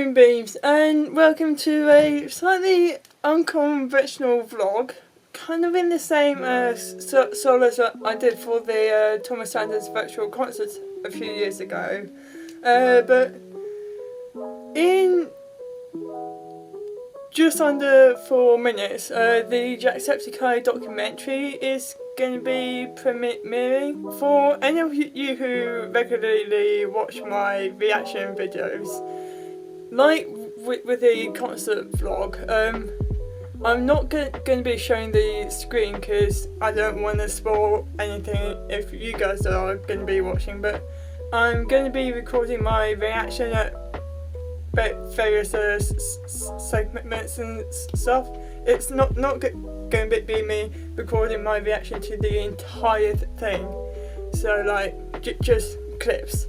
Moon Beams, and welcome to a slightly unconventional vlog, kind of in the same solo as I did for the Thomas Sanders virtual concert a few years ago, but in just under 4 minutes, the Jacksepticeye Documentary is going to be premiering. For any of you who regularly watch my reaction videos, like with the concert vlog, I'm not going to be showing the screen because I don't want to spoil anything if you guys are going to be watching, but I'm going to be recording my reaction at various segments and stuff. It's not going to be me recording my reaction to the entire thing, so like just clips,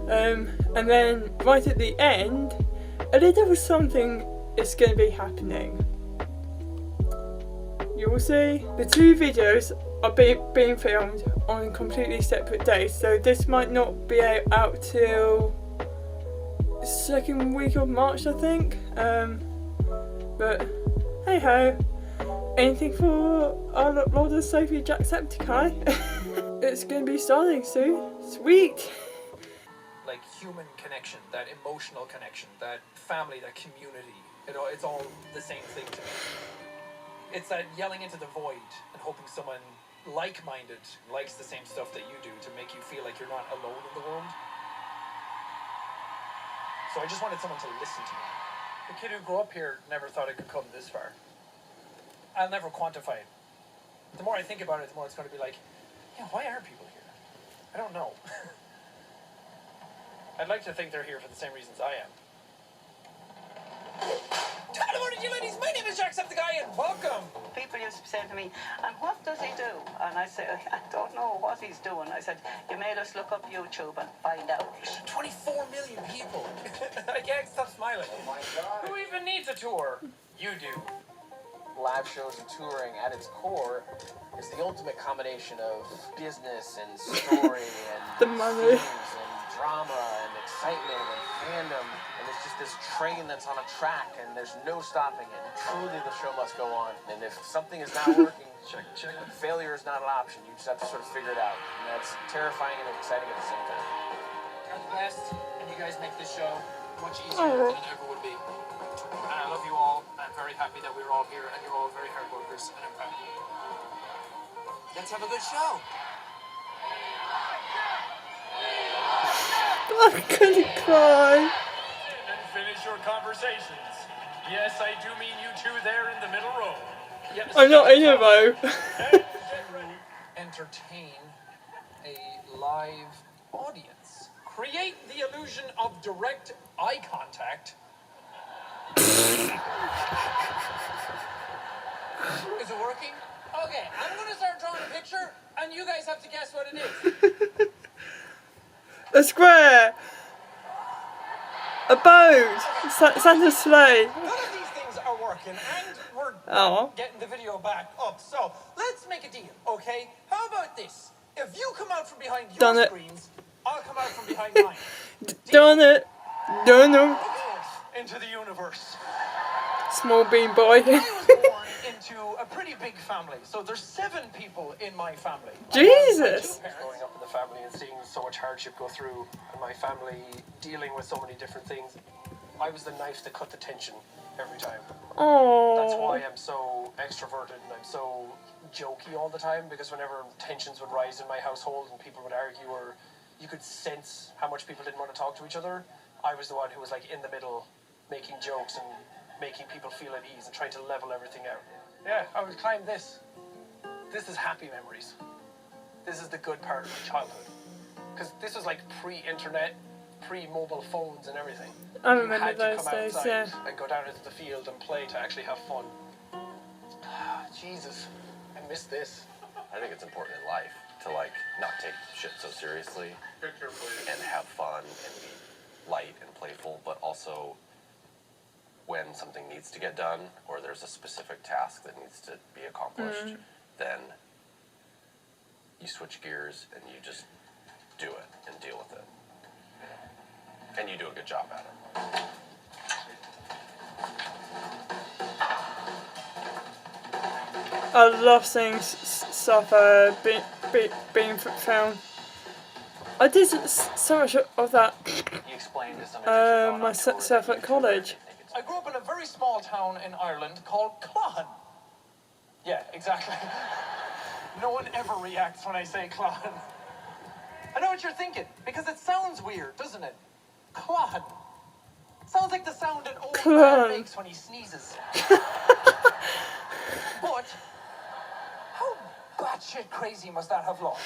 and then right at the end a little something is going to be happening. You will see. The two videos are being filmed on completely separate days, so this might not be out till second week of March, I think, but hey ho, anything for our Lord and Saviour Jacksepticeye. It's going to be starting soon. Sweet. Like human connection, that emotional connection, that family, that community, it's all the same thing to me. It's that yelling into the void and hoping someone like-minded likes the same stuff that you do to make you feel like you're not alone in the world. So I just wanted someone to listen to me. The kid who grew up here never thought it could come this far. I'll never quantify it. The more I think about it, the more it's going to be like, yeah, why are people here? I don't know. I'd like to think they're here for the same reasons I am. Good morning, you ladies. My name is Jacksepticeye, and welcome. People used to say to me, and what does he do? And I say, I don't know what he's doing. I said, you made us look up YouTube and find out. 24 million people. I can't stop smiling. Oh my God. Who even needs a tour? You do. Live shows and touring at its core is the ultimate combination of business and story and The money. themes and drama and excitement and fandom, and it's just this train that's on a track and there's no stopping it. Truly the show must go on, and if something is not working, check. Failure is not an option. You just have to sort of figure it out, and that's terrifying and exciting at the same time. You're the best, and you guys make this show much easier than it ever would be. And I love you all. I'm very happy that we're all here, and you're all very hard workers, and I'm proud of you. Let's have a good show. I'm gonna cry. And finish your conversations. Yes, I do mean you two there in the middle row. Yes, I'm not in a row. Entertain a live audience. Create the illusion of direct eye contact. Is it working? Okay, I'm gonna start drawing a picture, and you guys have to guess what it is. A square. A boat. Santa's sleigh. None of these things are working, and we're getting the video back up. So let's make a deal, okay? How about this? If you come out from behind your screens, I'll come out from behind mine. Done it. Done it. Into the universe. Small bean boy. I was born into a pretty big family, so there's 7 people in my family. Jesus. Growing up in the family and seeing so much hardship go through, and my family dealing with so many different things, I was the knife that cut the tension every time. Oh. That's why I'm so extroverted and I'm so jokey all the time, because whenever tensions would rise in my household and people would argue, or you could sense how much people didn't want to talk to each other, I was the one who was like in the middle, making jokes and making people feel at ease and trying to level everything out. Yeah, I would climb this. This is happy memories. This is the good part of my childhood. Because this was like pre-internet, pre-mobile phones and everything. I remember those those days, yeah. And go down into the field and play to actually have fun. Jesus, I miss this. I think it's important in life to like not take shit so seriously and have fun and be light and playful, but also when something needs to get done or there's a specific task that needs to be accomplished, then you switch gears and you just do it and deal with it. And you do a good job at it. I love seeing stuff being found. I did so much of that myself at college. I grew up in a very small town in Ireland called Clohan. Yeah, exactly. No one ever reacts when I say Clohan. I know what you're thinking, because it sounds weird, doesn't it? Clohan. Sounds like the sound an old man makes when he sneezes. But how batshit crazy must that have looked?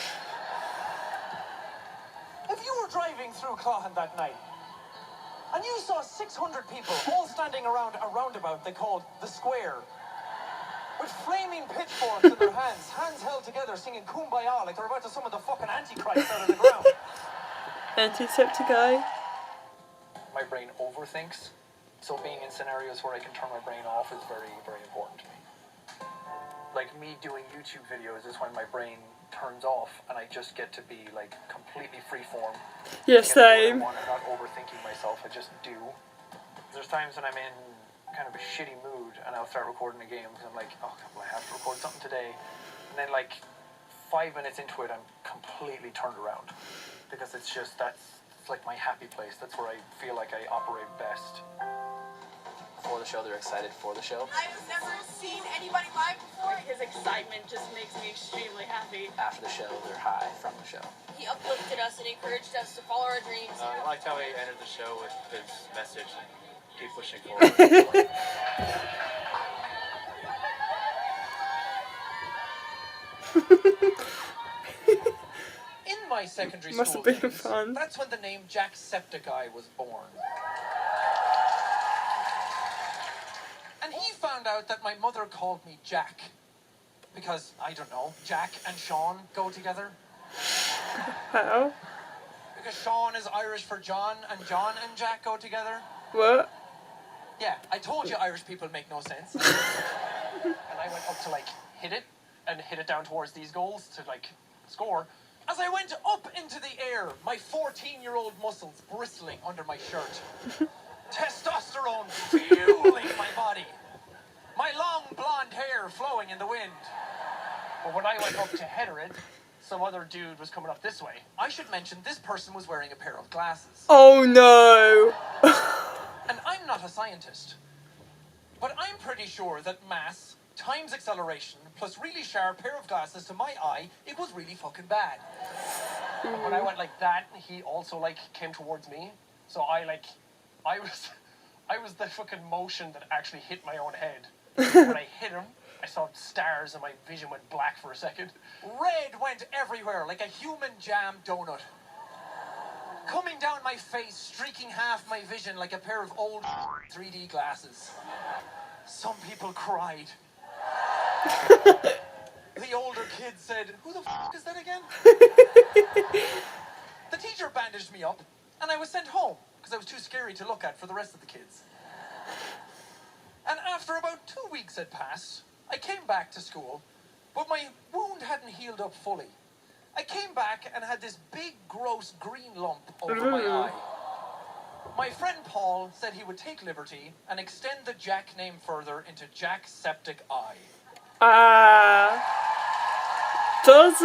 If you were driving through Clohan that night, and you saw 600 people all standing around a roundabout they called the Square, with flaming pitchforks in their hands held together singing Kumbaya like they're about to summon the fucking Antichrist out of the ground. Jacksepticeye. My brain overthinks, so being in scenarios where I can turn my brain off is very, very important to me. Like me doing YouTube videos is when my brain turns off and I just get to be like completely freeform. Yeah, same. I'm not overthinking myself, I just do. There's times when I'm in kind of a shitty mood and I'll start recording a game because I'm like, oh, well, I have to record something today. And then like 5 minutes into it, I'm completely turned around because it's just, it's like my happy place. That's where I feel like I operate best. Before the show, they're excited for the show. I've never seen anybody live before. His excitement just makes me extremely happy. After the show, they're high from the show. He uplifted us and encouraged us to follow our dreams. I liked how he ended the show with his message and keep pushing forward. In my secondary Must school have been days, fun. that's when the name Jacksepticeye was born. And he found out that my mother called me Jack. Because, I don't know, Jack and Sean go together. How? Because Sean is Irish for John, and John and Jack go together. What? Yeah, I told you Irish people make no sense. And I went up to, like, hit it down towards these goals to, like, score. As I went up into the air, my 14-year-old muscles bristling under my shirt. Testosterone fueling my body. My long blonde hair flowing in the wind. But when I went up to header it, some other dude was coming up this way. I should mention this person was wearing a pair of glasses. Oh no! And I'm not a scientist. But I'm pretty sure that mass times acceleration plus really sharp pair of glasses to my eye equals really fucking bad. And when I went like that, he also like came towards me. So I was the fucking motion that actually hit my own head. When I hit him, I saw stars and my vision went black for a second. Red went everywhere like a human jam donut. Coming down my face, streaking half my vision like a pair of old 3D glasses. Some people cried. The older kid said, "Who the f*** is that again?" The teacher bandaged me up, and I was sent home, because I was too scary to look at for the rest of the kids. And after about 2 weeks had passed, I came back to school, but my wound hadn't healed up fully. I came back and had this big, gross green lump over my eye. My friend Paul said he would take liberty and extend the Jack name further into Jacksepticeye. Thus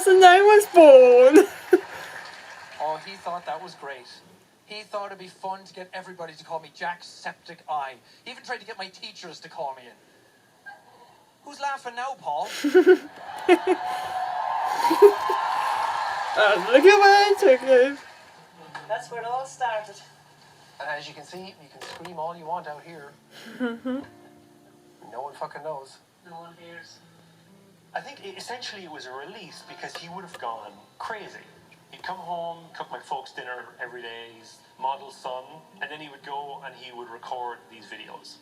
the name was born. Oh, he thought that was great. He thought it'd be fun to get everybody to call me Jacksepticeye. He even tried to get my teachers to call me in. Who's laughing now, Paul? Look at where I took it. That's where it all started. And as you can see, you can scream all you want out here. No one fucking knows. No one hears. I think essentially it was a release because he would have gone crazy. He'd come home, cook my folks dinner every day, his model son, and then he would go and he would record these videos.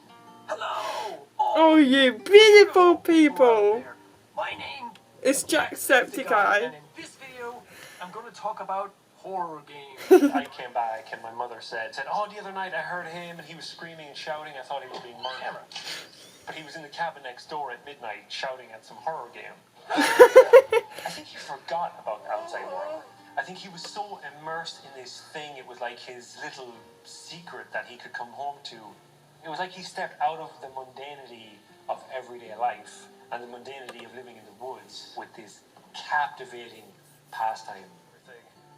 Hello! Oh, you beautiful people! My name It's and Jacksepticeye. in this video, I'm going to talk about horror games. I came back and my mother said, "Oh, the other night I heard him and he was screaming and shouting. I thought he was being murdered. But he was in the cabin next door at midnight shouting at some horror game." I think he forgot about the outside world. I think he was so immersed in this thing, it was like his little secret that he could come home to. It was like he stepped out of the mundanity of everyday life and the mundanity of living in the woods with this captivating pastime.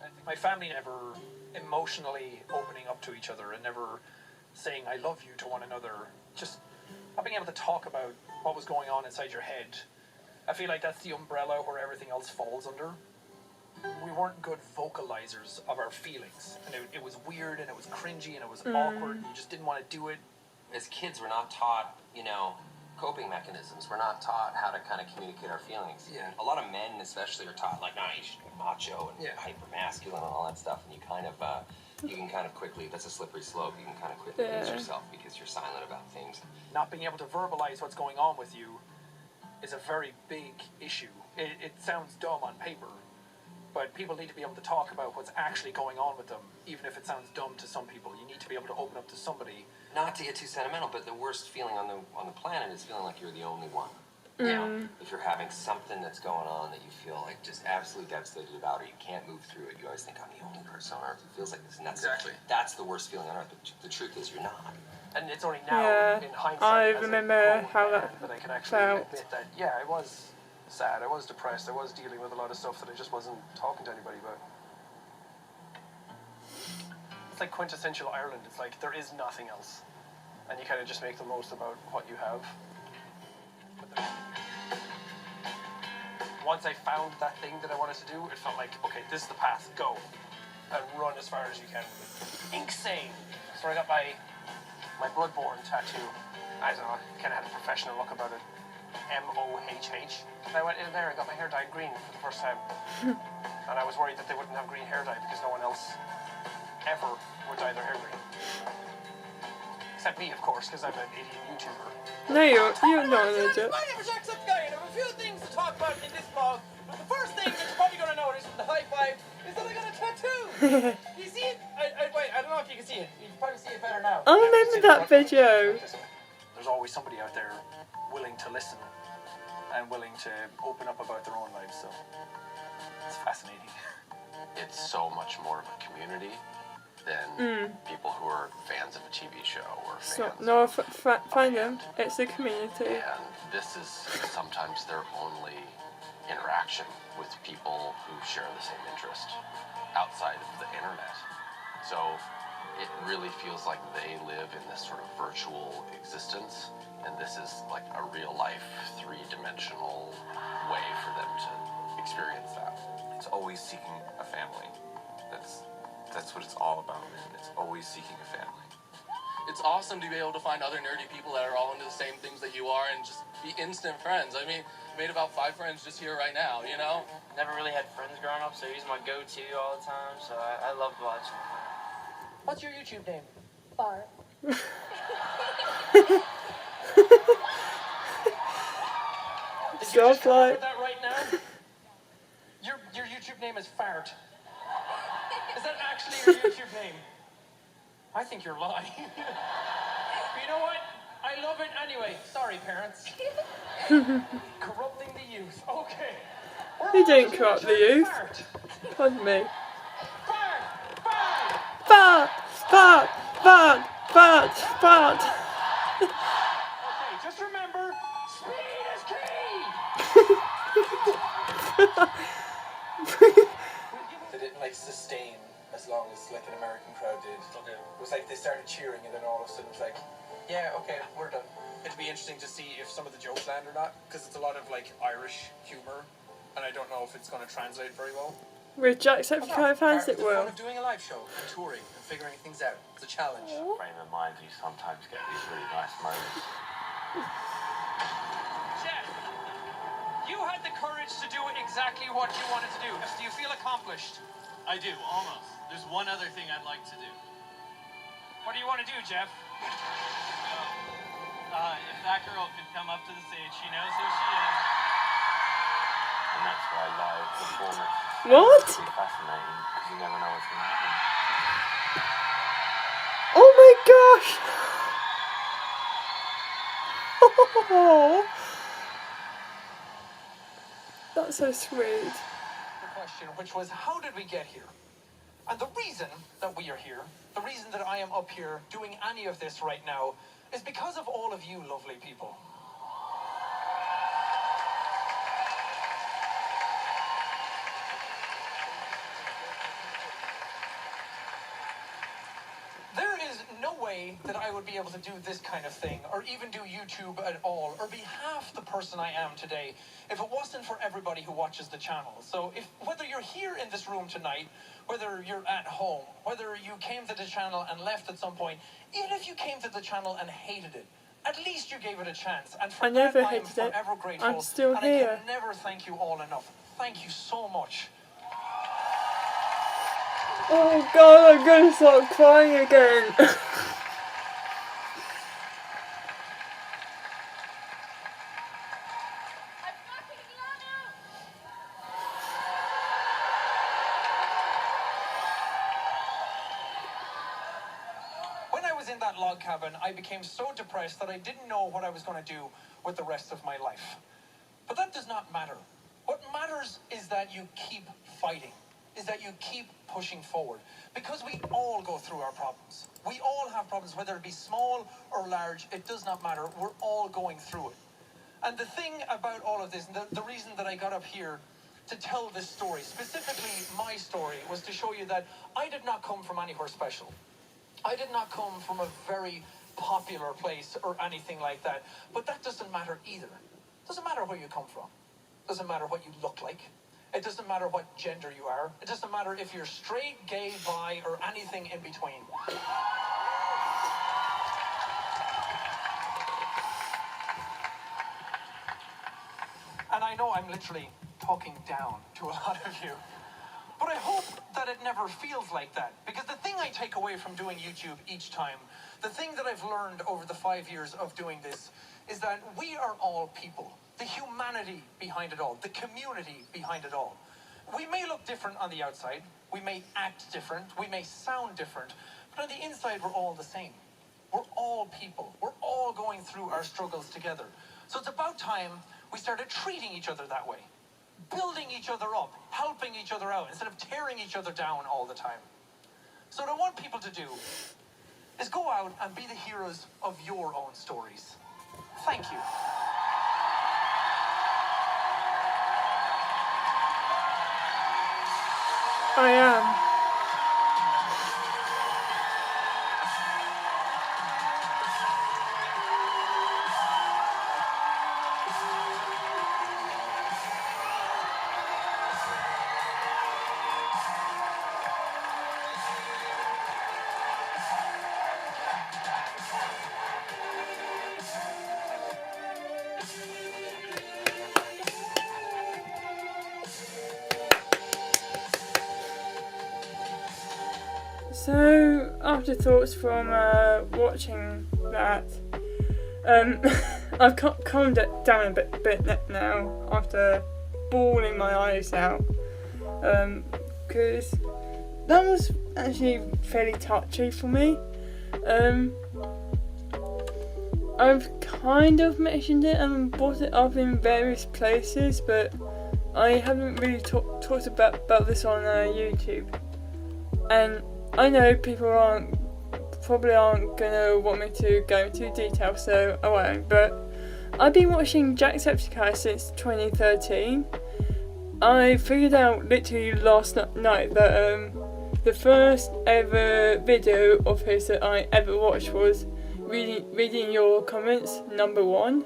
I think my family never emotionally opening up to each other and never saying I love you to one another, just not being able to talk about what was going on inside your head. I feel like that's the umbrella where everything else falls under. We weren't good vocalizers of our feelings, and it was weird and it was cringy and it was awkward and you just didn't want to do it. As kids, we're not taught, coping mechanisms. We're not taught how to kind of communicate our feelings. Yeah. A lot of men especially are taught, like, you should be macho and hyper-masculine and all that stuff, and you can kind of quickly, that's a slippery slope, you can kind of quickly lose yourself because you're silent about things. Not being able to verbalize what's going on with you is a very big issue. It sounds dumb on paper, but people need to be able to talk about what's actually going on with them, even if it sounds dumb to some people. You need to be able to open up to somebody. Not to get too sentimental, but the worst feeling on the planet is feeling like you're the only one. If you're having something that's going on that you feel like just absolutely devastated about, or you can't move through it, you always think, I'm the only person on earth who feels like this, and that's the worst feeling on earth. But the truth is, you're not. And it's only now, in hindsight, I as a remember grown how man, that I can actually felt. admit that, I was sad, I was depressed, I was dealing with a lot of stuff that I just wasn't talking to anybody about. It's like quintessential Ireland. It's like there is nothing else, and you kind of just make the most about what you have. Once I found that thing that I wanted to do, it felt like, okay, this is the path, go. And run as far as you can. Insane. So I got my Bloodborne tattoo. I don't know, kind of had a professional look about it. M-O-H-H. I went in there and got my hair dyed green for the first time. And I was worried that they wouldn't have green hair dye because no one else ever would dye their hair green. Except me, of course, because I'm an idiot YouTuber. No, you're not an idiot. My name is Jacksepticeye, and I have a few things to talk about in this vlog. But the first thing that you're probably going to notice from the high five is that I got a tattoo. You see it? Wait, I don't know if you can see it. You can probably see it better now. I remember that video. There's always somebody out there willing to listen and willing to open up about their own lives, so it's fascinating. It's so much more of a community than people who are fans of a TV show or fans. No, find them. It's a community. And this is sometimes their only interaction with people who share the same interest outside of the internet. So it really feels like they live in this sort of virtual existence, and this is like a real life, three-dimensional way for them to experience that. It's always seeking a family. That's what it's all about, man. It's always seeking a family. It's awesome to be able to find other nerdy people that are all into the same things that you are and just be instant friends. I mean, made about 5 friends just here right now, you know? Never really had friends growing up, so he's my go-to all the time, so I loved watching him. What's your YouTube name? Bart. Sounds like. That right now? Your YouTube name is Fart. Is that actually your YouTube name? I think you're lying. But you know what? I love it anyway. Sorry, parents. Corrupting the youth. Okay. You didn't corrupt the youth. Fart. Pardon me. Fart. Fart! Fart! Fart! Fart! Fart! Okay, just remember, speed is key. They didn't like sustain as long as like an American crowd did. Okay. It was like they started cheering and then all of a sudden it was like, yeah, okay, we're done. It'd be interesting to see if some of the jokes land or not, because it's a lot of like Irish humor, and I don't know if it's going to translate very well. With Jacksepticeye fans, it The fun will. of doing a live show and touring and figuring things out. It's a challenge. Frame of mind, you sometimes get these really nice moments. Jeff, you had the courage to do exactly what you wanted to do. Do you feel accomplished? I do, almost. There's one other thing I'd like to do. What do you want to do, Jeff? If that girl could come up to the stage, she knows who she is. And that's why live performance What? is fascinating, because you never know what's going to happen. Oh my gosh! Oh, that's so sweet. The question, which was, how did we get here? And the reason that we are here, the reason that I am up here doing any of this right now, is because of all of you lovely people. that I would be able to do this kind of thing, or even do YouTube at all, or be half the person I am today, if it wasn't for everybody who watches the channel. So whether you're here in this room tonight, whether you're at home, whether you came to the channel and left at some point, even if you came to the channel and hated it, at least you gave it a chance. And for I never that, I am hated it. forever grateful. I'm still and here. I can never thank you all enough. Thank you so much. Oh god, I'm gonna start crying again. When I was in that log cabin, I became so depressed that I didn't know what I was going to do with the rest of my life. But that does not matter. What matters is that you keep fighting, is that you keep pushing forward. Because we all go through our problems. We all have problems, whether it be small or large, it does not matter. We're all going through it. And the thing about all of this, and the reason that I got up here to tell this story, specifically my story, was to show you that I did not come from anywhere special. I did not come from a very popular place or anything like that. But that doesn't matter either. It doesn't matter where you come from. It doesn't matter what you look like. It doesn't matter what gender you are. It doesn't matter if you're straight, gay, bi, or anything in between. And I know I'm literally talking down to a lot of you. But I hope that it never feels like that. Because the thing I take away from doing YouTube each time, the thing that I've learned over the 5 years of doing this, is that we are all people. The humanity behind it all, the community behind it all. We may look different on the outside, we may act different, we may sound different, but on the inside we're all the same. We're all people. We're all going through our struggles together. So it's about time we started treating each other that way. Building each other up, helping each other out, instead of tearing each other down all the time. So what I want people to do is go out and be the heroes of your own stories. Thank you. I am. So, afterthoughts from watching that, I've calmed it down a bit now after bawling my eyes out, because that was actually fairly touchy for me. I've kind of mentioned it and brought it up in various places, but I haven't really talked about this on YouTube. And I know people probably aren't gonna want me to go into detail, so I won't. But I've been watching Jacksepticeye since 2013. I figured out literally last night that the first ever video of his that I ever watched was reading your comments #1,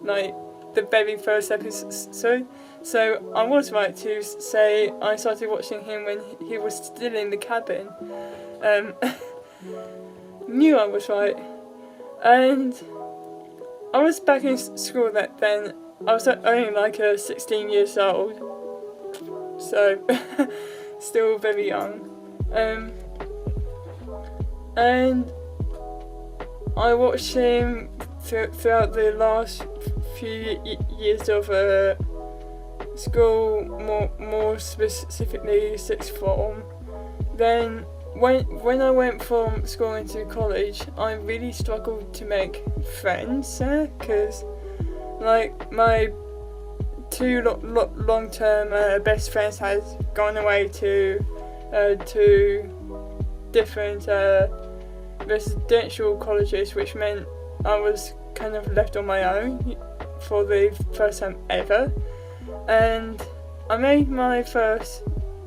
like the very first episode. So I was right to say I started watching him when he was still in the cabin. Knew I was right. And I was back in school then. I was only like 16 years old. So still very young. And I watched him throughout the last few years of school, more specifically sixth form. Then when I went from school into college, I really struggled to make friends there, because like my two long-term best friends had gone away to different residential colleges, which meant I was kind of left on my own for the first time ever. And I made my first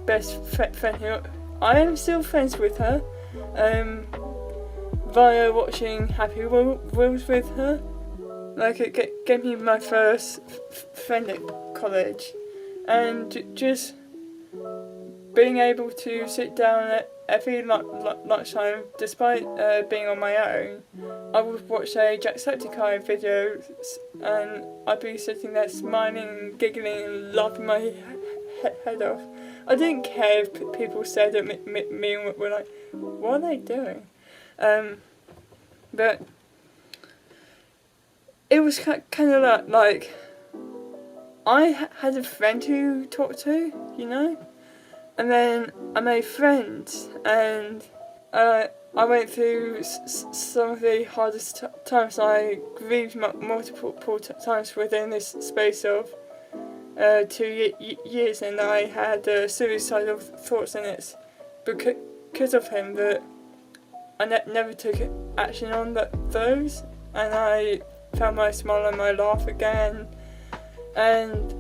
best friend who I am still friends with her. via watching Happy Wheels with her. Like, it gave me my first friend at college, and just being able to sit down at every lunchtime, despite being on my own, I would watch a Jacksepticeye video, and I'd be sitting there smiling, giggling, and laughing my head off. I didn't care if people said at me and were like, what are they doing? But it was kind of like I had a friend to talk to, you know? And then I made friends, and I went through some of the hardest times. I grieved multiple times within this space of 2 years, and I had suicidal thoughts, and it's because of him that I never took action on those, and I found my smile and my laugh again. And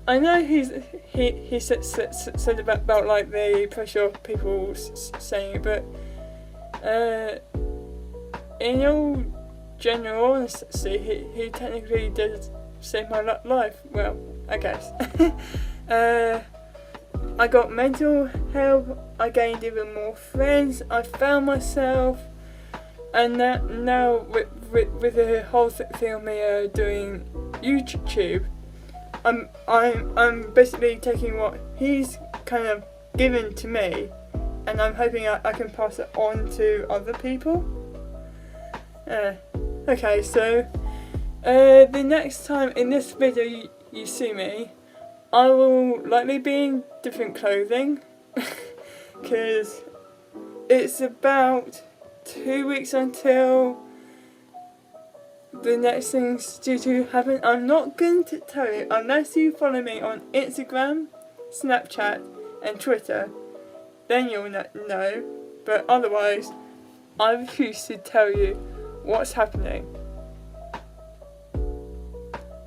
I know he said about like the pressure of people saying it, but in all general honesty, he technically did save my life. Well, I guess. I got mental help. I gained even more friends. I found myself, and now with the whole thing of me doing YouTube, I'm basically taking what he's kind of given to me, and I'm hoping I can pass it on to other people. Okay, so the next time in this video you see me, I will likely be in different clothing, because it's about 2 weeks until the next thing's due to happen. I'm not going to tell you unless you follow me on Instagram, Snapchat and Twitter, then you'll know, but otherwise I refuse to tell you what's happening.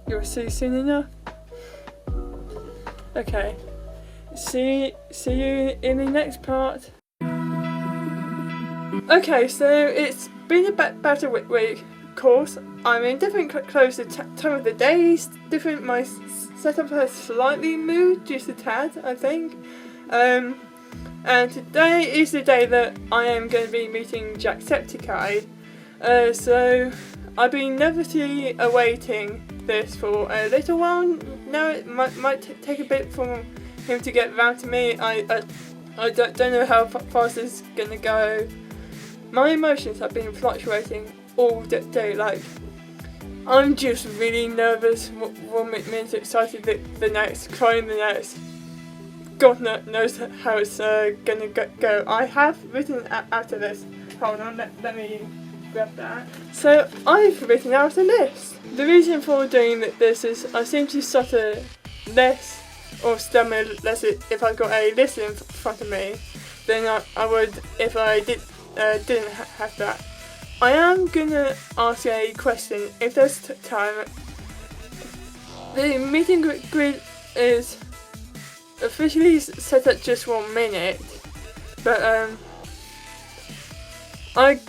You'll see soon enough. Okay, see you in the next part. Okay, so it's been about a week. Of course, I'm in different clothes. The time of the day is different. My setup has slightly moved, just a tad, I think. And today is the day that I am going to be meeting Jacksepticeye. So I've been nervously awaiting this for a little while. Now it might take a bit for him to get round to me. I don't know how fast it's going to go. My emotions have been fluctuating all day. Like, I'm just really nervous, 1 minute excited, the next crying, the next. God knows how it's gonna go. I have written out a list. Hold on, let me grab that. So I've written out a list. The reason for doing this is I seem to stutter less or stammer less if I've got a list in front of me than I would if I didn't have that. I am gonna ask a question if there's time. The meeting grid is officially set at just 1 minute, but I've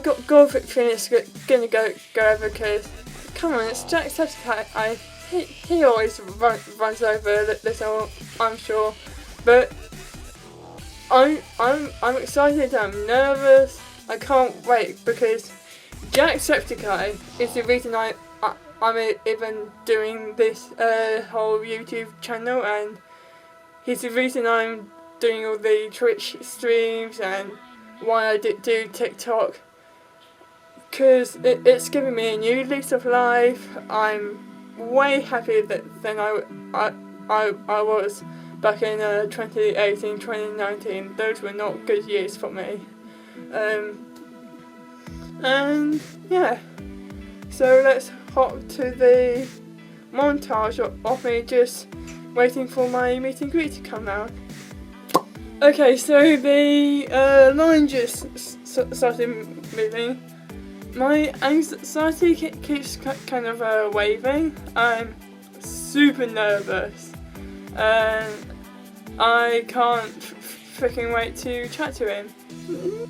got a feeling it's gonna go over, because come on, it's Jacksepticeye. He always runs over a little, I'm sure, but I'm excited. I'm nervous. I can't wait, because Jacksepticeye is the reason I'm even doing this whole YouTube channel, and he's the reason I'm doing all the Twitch streams and why I do TikTok, because it's given me a new lease of life. I'm way happier than I was back in 2018, 2019. Those were not good years for me. And yeah, so let's hop to the montage of me just waiting for my meet and greet to come out. Okay, so the line just started moving. My anxiety keeps kind of waving. I'm super nervous, and I can't freaking wait to chat to him.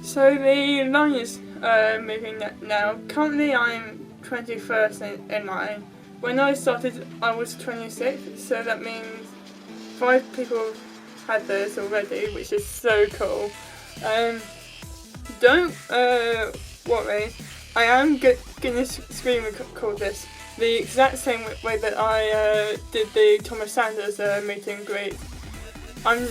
So the line is moving now. Currently I'm 21st in line. When I started I was 26th, so that means 5 people had this already, which is so cool. Don't worry, I am gonna screen record this the exact same way that I did the Thomas Sanders meet and greet. I'm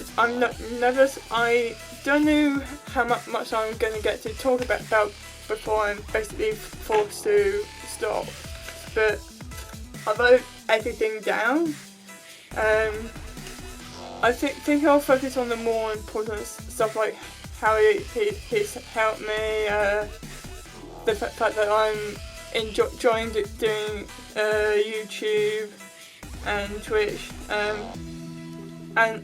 nervous. I don't know how much I'm gonna get to talk about before I'm basically forced to stop. But I wrote everything down. I think I'll focus on the more important stuff, like how he's helped me, the fact that I'm enjoying doing YouTube and Twitch, and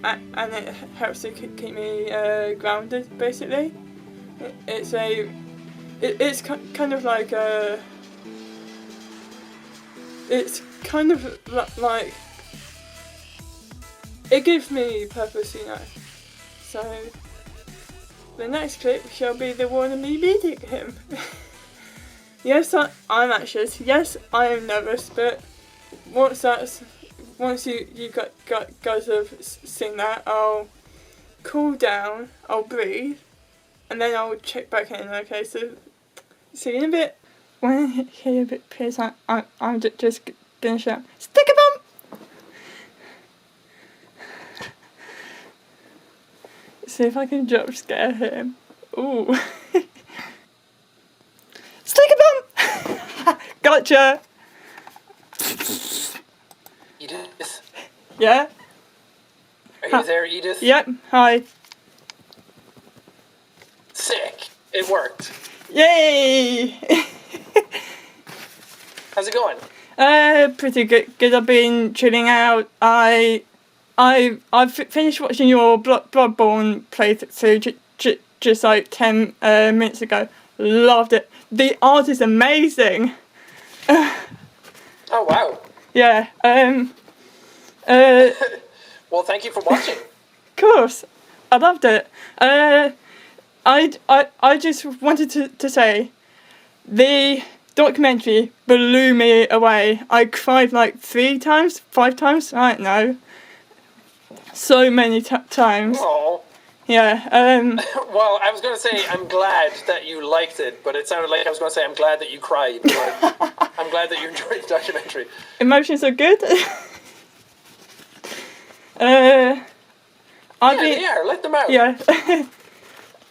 it helps to keep me grounded. Basically, it's kind of like it's kind of like it gives me purpose, you know. So the next clip shall be the one of me meeting him. Yes, I'm anxious. Yes, I am nervous. But once you guys have seen that, I'll cool down. I'll breathe, and then I'll check back in. Okay, so see you in a bit. When I hear a bit pierce, I'm just gonna shout, "Stick a bump!" See if I can jump scare him. Ooh. Stick a bump! Gotcha! Edith? Yeah? Are you there, Edith? Yep, hi. Sick. It worked. Yay! How's it going? Pretty good. I've been chilling out. I've finished watching your Bloodborne playthrough just like 10 minutes ago. Loved it. The art is amazing. Oh wow. Yeah. Well, thank you for watching. Of course, I loved it. I just wanted to say, the documentary blew me away. I cried like 5 times, I don't know. So many times. Oh. Yeah. Well, I was going to say I'm glad that you liked it, but it sounded like I was going to say I'm glad that you cried. But I'm glad that you enjoyed the documentary. Emotions are good. They are. Let them out. Yeah.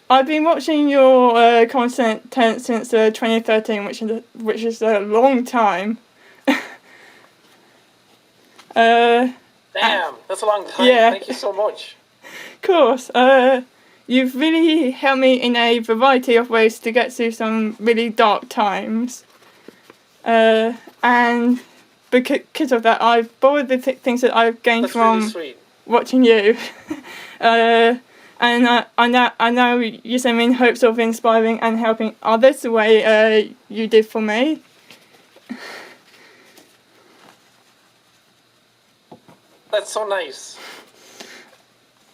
I've been watching your content since 2013, which is a long time. Damn, that's a long time. Yeah. Thank you so much. Of course. You've really helped me in a variety of ways to get through some really dark times. And because of that, I've borrowed the things that I've gained That's from really sweet. watching you. And I know you send me in hopes of inspiring and helping others the way you did for me. That's so nice.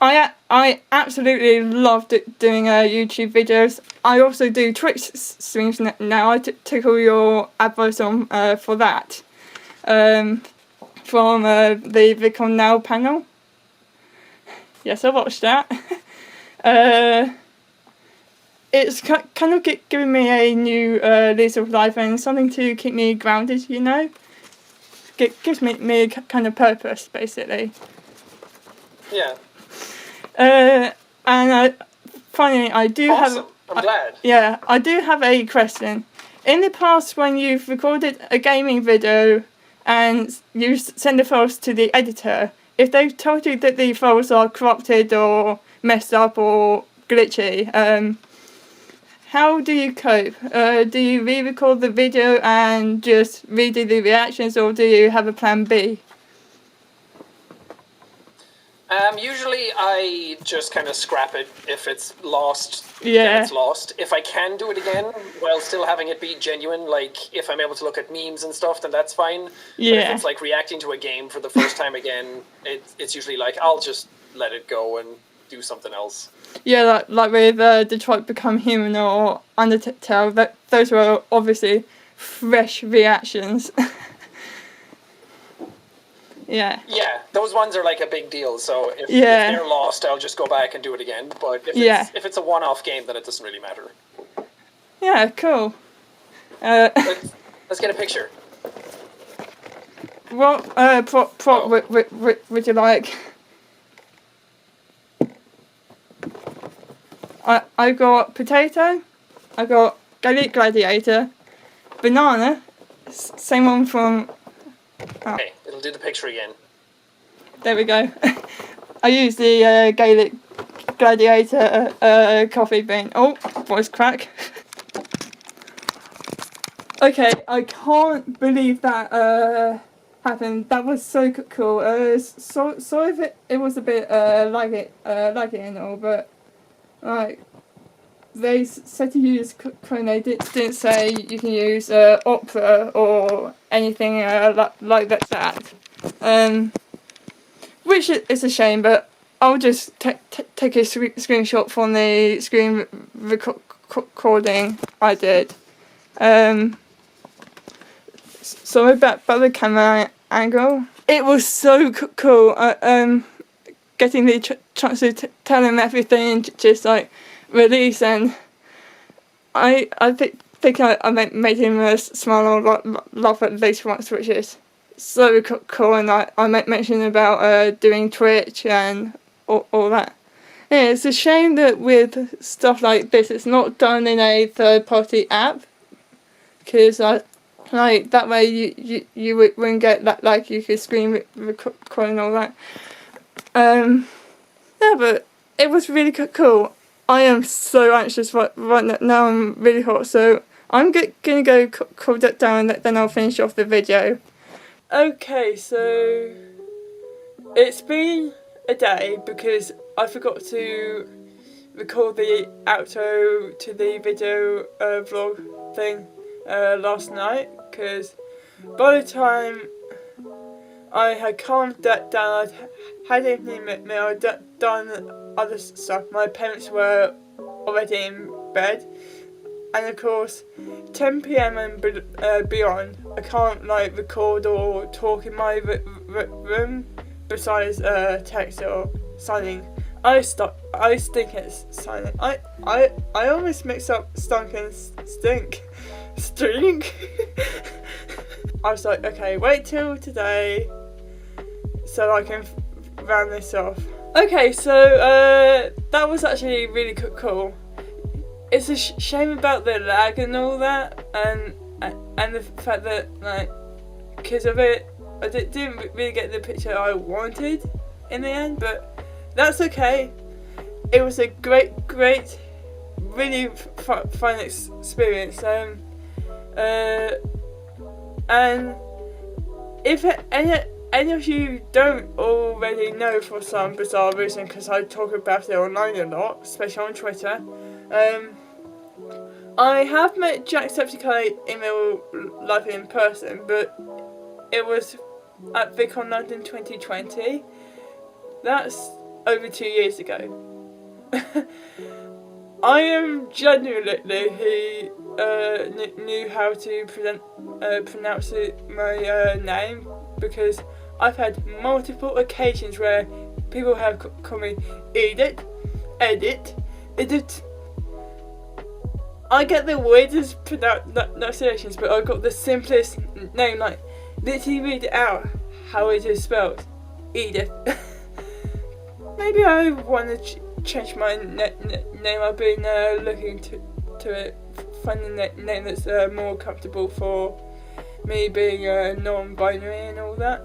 I absolutely loved doing YouTube videos. I also do Twitch streams now. I took all your advice on for that from the VidCon Now panel. Yes, I watched that. It's kind of giving me a new lease of life and something to keep me grounded, you know? Gives me a kind of purpose, basically. Yeah. And finally, I do awesome. I'm glad. Yeah, I do have a question. In the past, when you've recorded a gaming video and you send the files to the editor, if they've told you that the files are corrupted or messed up or glitchy, how do you cope? Do you re-record the video and just redo the reactions, or do you have a plan B? Usually I just kind of scrap it if it's lost. Yeah. Then it's lost. If I can do it again while still having it be genuine, like if I'm able to look at memes and stuff, then that's fine. Yeah. But if it's like reacting to a game for the first time again, it's usually like I'll just let it go and do something else. Yeah, like with Detroit Become Human or Undertale, those were obviously fresh reactions. Yeah. Yeah, those ones are like a big deal. So if they're lost, I'll just go back and do it again. But if it's a one-off game, then it doesn't really matter. Yeah, cool. Let's get a picture. What prop would you like? I got potato, I got gladiator, banana, same one from... Oh. Okay, it'll do the picture again. There we go. I used the Gaelic Gladiator coffee bean. Oh, voice crack. Okay, I can't believe that happened. That was so cool. Sorry if it was a bit laggy and all, but like they said to use Chrome. They didn't say you can use Opera or anything like that. Which is a shame, but I'll just take a screenshot from the screen recording I did. Sorry about the camera angle. It was so cool. Getting the chance to tell him everything, just like release, and I think I made him smile or laugh at least once, which is so cool. And I mentioned about doing Twitch and all that. Yeah, it's a shame that with stuff like this, it's not done in a third-party app, because like that way you wouldn't get that, like you could screen record and all that. Yeah, but it was really cool. I am so anxious right now. I'm really hot, so I'm gonna go cool that down, and then I'll finish off the video. Okay, so it's been a day because I forgot to record the outro to the video vlog thing last night, because by the time I had calmed that down, I had evening meal, done other stuff. My parents were already in bed, and of course 10 PM and beyond I can't like record or talk in my room besides text or signing. I stink at signing. I almost mix up stunk and stink. Stink. I was like, okay, wait till today so I can round this off. Okay, so that was actually really cool. It's a shame about the lag and all that, and the fact that like because of it, I didn't really get the picture I wanted in the end, but that's okay. It was a great, really fun experience. And if any of you don't already know for some bizarre reason, because I talk about it online a lot, especially on Twitter, I have met Jacksepticeye in real life in person, but it was at VidCon London 2020. That's over 2 years ago. I am genuinely who knew how to pronounce my name, because I've had multiple occasions where people have called me Edith. I get the weirdest pronunciations, but I've got the simplest name, like literally read it out how it is spelled. Edith. Maybe I want to change my name. I've been looking to find a name that's more comfortable for me, being non-binary and all that,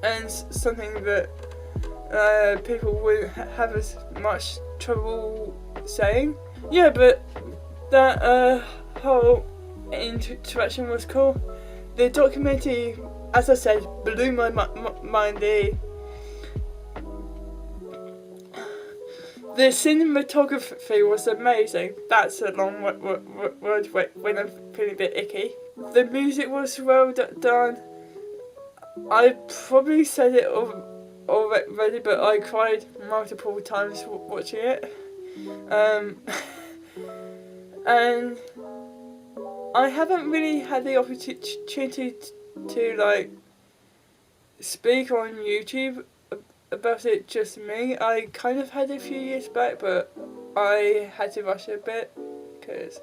and something that people wouldn't have as much trouble saying. Yeah, but that whole interaction was cool. The documentary, as I said, blew my mind. The cinematography was amazing. That's a long word when I'm feeling a bit icky. The music was well done. I probably said it already, but I cried multiple times watching it. And I haven't really had the opportunity to like speak on YouTube about it, just me. I kind of had a few years back, but I had to rush a bit because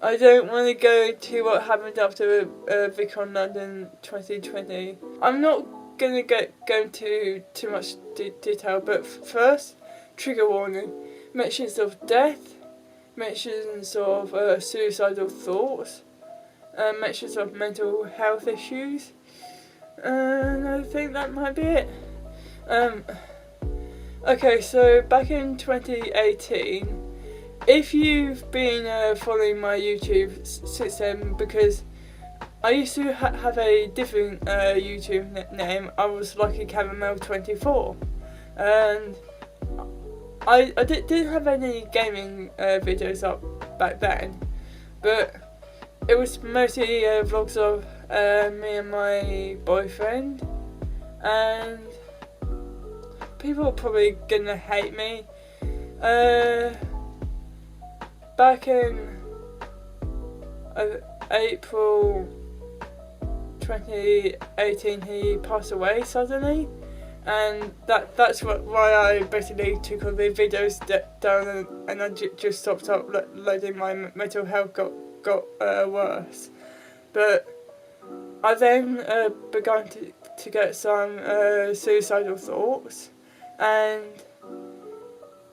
I don't want to go to what happened after VidCon London 2020. I'm not going to go into too much detail, but first, trigger warning, mentions of death, mentions of suicidal thoughts, mentions of mental health issues, and I think that might be it. Okay, so back in 2018, if you've been following my YouTube since then, because I used to have a different YouTube name, I was Lucky Caramel 24, and I didn't have any gaming videos up back then, but it was mostly vlogs of me and my boyfriend, and people are probably gonna hate me. Back in April 2018, he passed away suddenly, and that's why I basically took all the videos down, and I just stopped uploading. My mental health got worse, but I then began to get some suicidal thoughts, and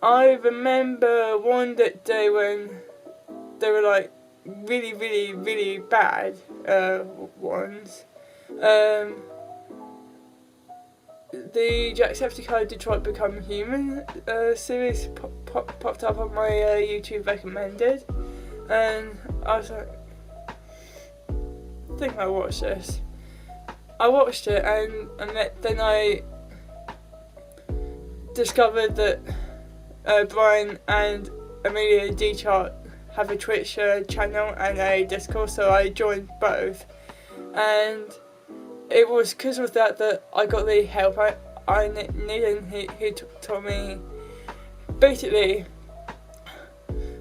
I remember one day when they were like really bad ones. The Jacksepticeye Detroit Become Human series popped up on my YouTube recommended, and I was like, I think I watched this. I watched it, and then I discovered that Brian and Amelia D-Chart have a Twitch channel and a Discord, so I joined both, and it was because of that I got the help I needed, and he taught me. Basically,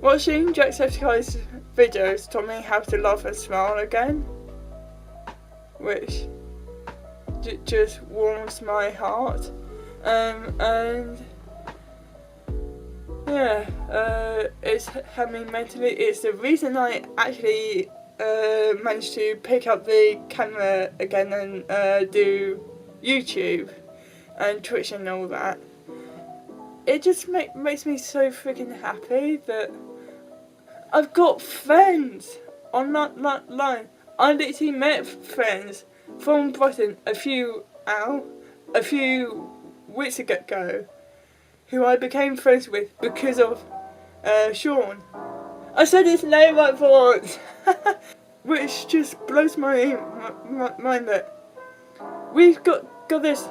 watching Jacksepticeye's videos taught me how to laugh and smile again, which just warms my heart, and yeah, it's helped me mentally. It's the reason I actually managed to pick up the camera again and do YouTube and Twitch and all that. It just makes me so freaking happy that I've got friends online. I literally met friends from Brighton a few weeks ago, who I became friends with because of Sean. I said his name right for once, which just blows my mind that we've got this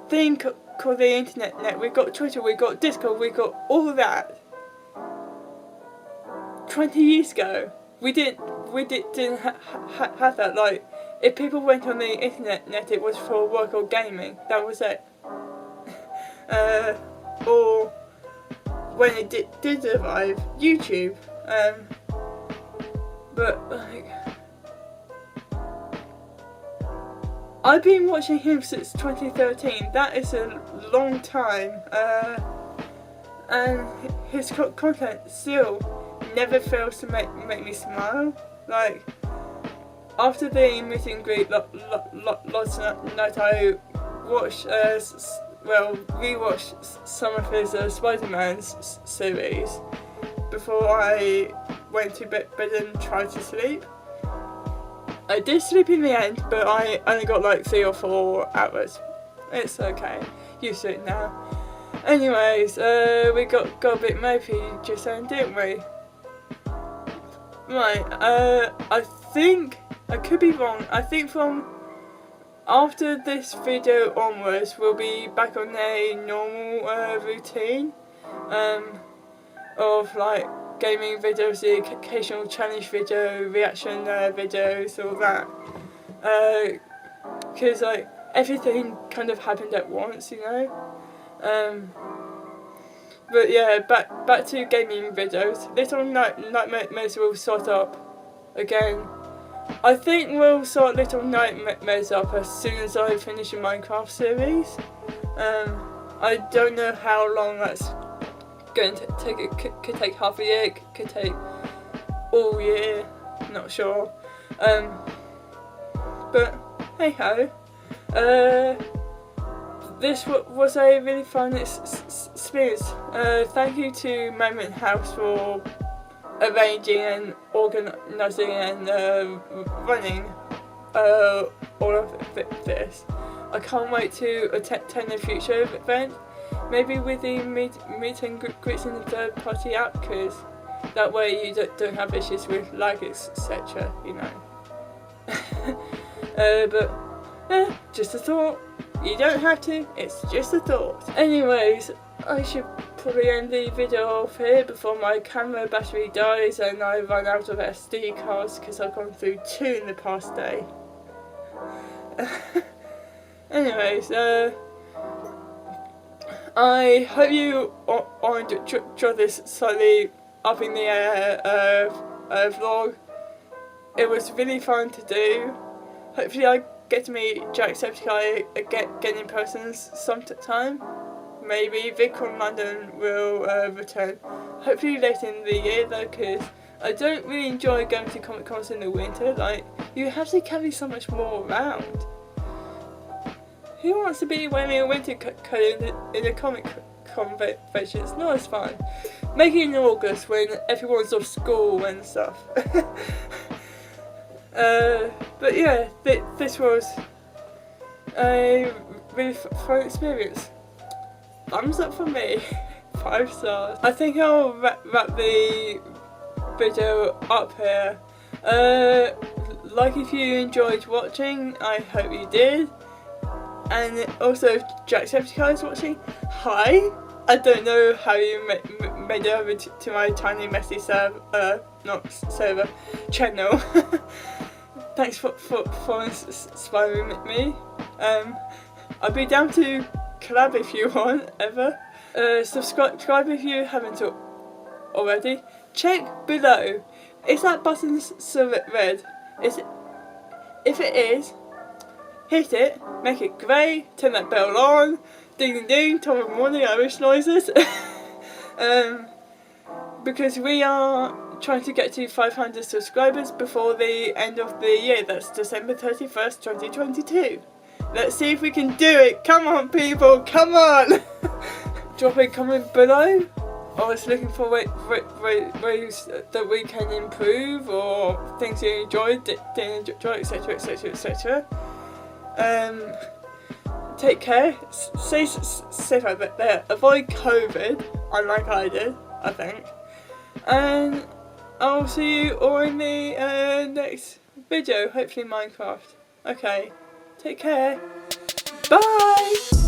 thing called the internet. We've got Twitter, we've got Discord, we've got all that. 20 years ago, we didn't have that. Like, if people went on the internet, it was for work or gaming. That was it. Or when it did arrive, YouTube. But like, I've been watching him since 2013. That is a long time. And his content still never fails to make me smile. Like, after the meet and greet last night, I watched rewatched some of his Spider-Man series before I went to bed and tried to sleep. I did sleep in the end, but I only got like 3 or 4 hours. It's okay, used to it now. Anyways, we got a bit mopey just then, didn't we? Right, I think, I could be wrong, I think from after this video onwards, we'll be back on a normal routine of like gaming videos, the occasional challenge video, reaction videos, all that. Because like everything kind of happened at once, you know. But yeah, back to gaming videos. Little Nightmares will start up again. I think we'll start Little Nightmares up as soon as I finish the Minecraft series. I don't know how long that's going to take. It could take half a year, could take all year, not sure. But hey ho. This was a really fun experience. Thank you to Moment House for arranging and organising and running all of this. I can't wait to attend a future event, maybe with the meet and greets in the third party app, because that way you don't have issues with lag, etc. You know. But just a thought. You don't have to, it's just a thought. Anyways, I should probably end the video off here before my camera battery dies and I run out of SD cards, because I've gone through 2 in the past day. Anyways, I hope you enjoyed this slightly up in the air vlog. It was really fun to do. Hopefully I get to meet Jacksepticeye again in person sometime. Maybe Vic on London will return. Hopefully later in the year though, because I don't really enjoy going to Comic Cons in the winter. Like, you have to carry so much more around. Who wants to be wearing a winter coat in a Comic Convention? It's not as fun. Make it in August when everyone's off school and stuff. But yeah, this was a really fun experience. Thumbs up for me. 5 stars. I think I'll wrap the video up here. Like if you enjoyed watching, I hope you did. And also if Jacksepticeye is watching, hi! I don't know how you made it over to my tiny messy channel. Thanks for inspiring me. I'd be down to collab if you want, ever. Subscribe if you haven't already. Check below. Is that button still red? If it is, hit it, make it grey, turn that bell on, ding ding ding, top of morning Irish noises. Because we are trying to get to 500 subscribers before the end of the year. That's December 31st, 2022. Let's see if we can do it. Come on people, come on! Drop a comment below. I was looking for ways that we can improve, or things you enjoyed, didn't enjoy, etc, etc, etc. Take care, stay safe out there, avoid COVID, unlike I did, I think. And I'll see you all in the next video, hopefully Minecraft. Okay, take care, bye!